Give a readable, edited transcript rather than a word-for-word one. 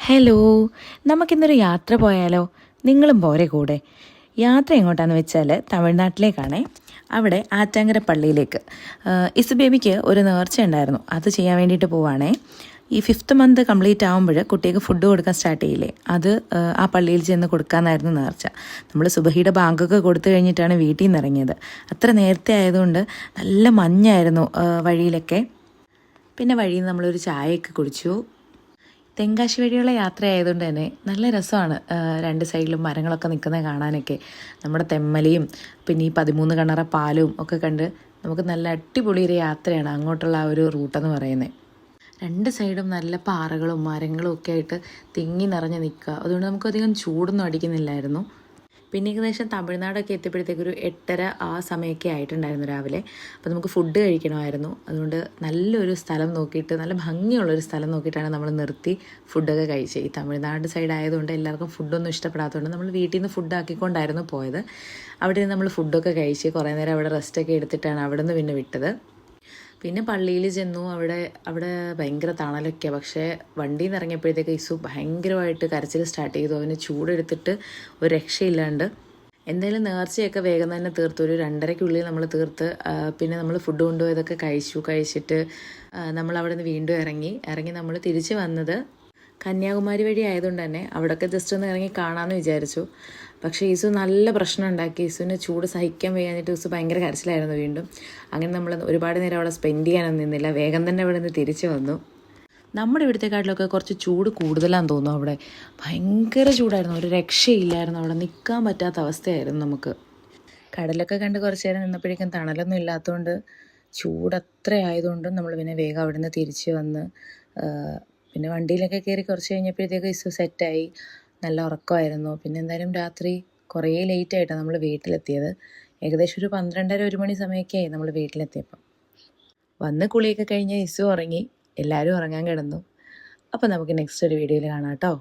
Hello, നമുക്കിന്നൊരു യാത്ര പോയാലോ? നിങ്ങളും പോരെ കൂടെ. യാത്ര എങ്ങോട്ടാന്ന് വെച്ചാൽ തമിഴ്നാട്ടിലേക്കാണേ. അവിടെ ആറ്റാങ്കര പള്ളിയിലേക്ക്. ഇസുബേബിക്ക് ഒരു നേർച്ച ഉണ്ടായിരുന്നു, അത് ചെയ്യാൻ വേണ്ടിയിട്ട് പോവാണേ. ഈ 5th മന്ത് കംപ്ലീറ്റ് ആകുമ്പോൾ കുട്ടിക്ക് ഫുഡ് കൊടുക്കാൻ സ്റ്റാർട്ട് ചെയ്യില്ലേ, അത് ആ പള്ളിയിൽ ചെന്ന് കൊടുക്കാമെന്നായിരുന്നു നേർച്ച. നമ്മൾ സുബഹിയുടെ ബാങ്കൊക്കെ കൊടുത്തു കഴിഞ്ഞിട്ടാണ് വീട്ടിൽ നിന്ന് ഇറങ്ങിയത്. അത്ര നേരത്തെ ആയതുകൊണ്ട് നല്ല മഞ്ഞായിരുന്നു വഴിയിലൊക്കെ. പിന്നെ വഴിയിൽ നിന്ന് നമ്മളൊരു ചായയൊക്കെ കുടിച്ചു. തെങ്കാശി വഴിയുള്ള യാത്രയായതുകൊണ്ട് തന്നെ നല്ല രസമാണ്. രണ്ട് സൈഡിലും മരങ്ങളൊക്കെ നിൽക്കുന്നത് കാണാനൊക്കെ. നമ്മുടെ തെമ്മലയും പിന്നെ ഈ 13 കണ്ണറ പാലവും ഒക്കെ കണ്ട് നമുക്ക് നല്ല അടിപൊളി ഒരു യാത്രയാണ് അങ്ങോട്ടുള്ള ആ ഒരു റൂട്ടെന്ന് പറയുന്നത്. രണ്ട് സൈഡും നല്ല പാറകളും മരങ്ങളും ഒക്കെ ആയിട്ട് തിങ്ങി നിറഞ്ഞ് നിൽക്കുക. അതുകൊണ്ട് നമുക്കധികം ചൂടൊന്നും അടിക്കുന്നില്ലായിരുന്നു. പിന്നെ ഏകദേശം തമിഴ്നാടൊക്കെ എത്തിയപ്പോഴത്തേക്കൊരു 8:30 ആ സമയമൊക്കെ ആയിട്ടുണ്ടായിരുന്നു രാവിലെ. അപ്പോൾ നമുക്ക് ഫുഡ് കഴിക്കണമായിരുന്നു. അതുകൊണ്ട് നല്ലൊരു സ്ഥലം നോക്കിയിട്ട്, നല്ല ഭംഗിയുള്ളൊരു സ്ഥലം നോക്കിയിട്ടാണ് നമ്മൾ നിർത്തി ഫുഡൊക്കെ കഴിച്ചത്. ഈ തമിഴ്നാട് സൈഡ് ആയതുകൊണ്ട് എല്ലാവർക്കും ഫുഡൊന്നും ഇഷ്ടപ്പെടാത്തതുകൊണ്ട് നമ്മൾ വീട്ടിൽ നിന്ന് ഫുഡ് ആക്കിക്കൊണ്ടായിരുന്നു പോയത്. അവിടെ നിന്ന് നമ്മൾ ഫുഡൊക്കെ കഴിച്ച് കുറേ നേരം അവിടെ റെസ്റ്റൊക്കെ എടുത്തിട്ടാണ് അവിടെ നിന്ന് പിന്നെ വിട്ടത്. പിന്നെ പള്ളിയിൽ ചെന്നു. അവിടെ ഭയങ്കര തണലൊക്കെ. പക്ഷേ വണ്ടിയിൽ നിന്ന് ഇറങ്ങിയപ്പോഴത്തേക്ക് ഇസു ഭയങ്കരമായിട്ട് കരച്ചിൽ സ്റ്റാർട്ട് ചെയ്തു. അവന് ചൂടെടുത്തിട്ട് ഒരു രക്ഷയില്ലാണ്ട്. എന്തായാലും നേർച്ചയൊക്കെ വേഗം തന്നെ തീർത്തു. ഒരു 2:30-ക്കുള്ളിൽ നമ്മൾ തീർത്ത്. പിന്നെ നമ്മൾ ഫുഡ് കൊണ്ടുപോയതൊക്കെ കഴിച്ചിട്ട് നമ്മൾ അവിടെ നിന്ന് വീണ്ടും ഇറങ്ങി നമ്മൾ തിരിച്ച് വന്നത് കന്യാകുമാരി വഴി ആയതുകൊണ്ട് തന്നെ അവിടെയൊക്കെ ജസ്റ്റ് ഒന്ന് ഇറങ്ങി കാണാമെന്ന് വിചാരിച്ചു. പക്ഷേ ഈസു നല്ല പ്രശ്നം ഉണ്ടാക്കി. ഈസുവിന് ചൂട് സഹിക്കാൻ വയ്യാഞ്ഞിട്ട് ഈസു ഭയങ്കര കരച്ചിലായിരുന്നു വീണ്ടും. അങ്ങനെ നമ്മൾ ഒരുപാട് നേരം അവിടെ സ്പെൻഡ് ചെയ്യാനൊന്നും നിന്നില്ല. വേഗം തന്നെ അവിടെ നിന്ന് തിരിച്ചു വന്നു. നമ്മുടെ ഇവിടുത്തെക്കാട്ടിലൊക്കെ കുറച്ച് ചൂട് കൂടുതലാണെന്ന് തോന്നുന്നു. അവിടെ ഭയങ്കര ചൂടായിരുന്നു, ഒരു രക്ഷയില്ലായിരുന്നു. അവിടെ നിൽക്കാൻ പറ്റാത്ത അവസ്ഥയായിരുന്നു നമുക്ക്. കടലൊക്കെ കണ്ട് കുറച്ച് നേരം നിന്നപ്പോഴേക്കും തണലൊന്നും ഇല്ലാത്തതുകൊണ്ട് ചൂടത്ര ആയതുകൊണ്ടും നമ്മൾ പിന്നെ വേഗം അവിടെ നിന്ന് തിരിച്ച് വന്ന് പിന്നെ വണ്ടിയിലൊക്കെ കയറി കുറച്ച് കഴിഞ്ഞപ്പോഴത്തേക്ക് ഇസു സെറ്റായി. നല്ല ഉറക്കമായിരുന്നു. പിന്നെ എന്തായാലും രാത്രി കുറേ ലേറ്റായിട്ടാണ് നമ്മൾ വീട്ടിലെത്തിയത്. ഏകദേശം ഒരു 12:30-1 മണി സമയമൊക്കെ ആയി നമ്മൾ വീട്ടിലെത്തിയപ്പം. വന്ന് കുളിയൊക്കെ കഴിഞ്ഞ് ഇസു ഉറങ്ങി, എല്ലാവരും ഉറങ്ങാൻ കിടന്നു. അപ്പോൾ നമുക്ക് നെക്സ്റ്റ് ഒരു വീഡിയോയിൽ കാണാം കേട്ടോ.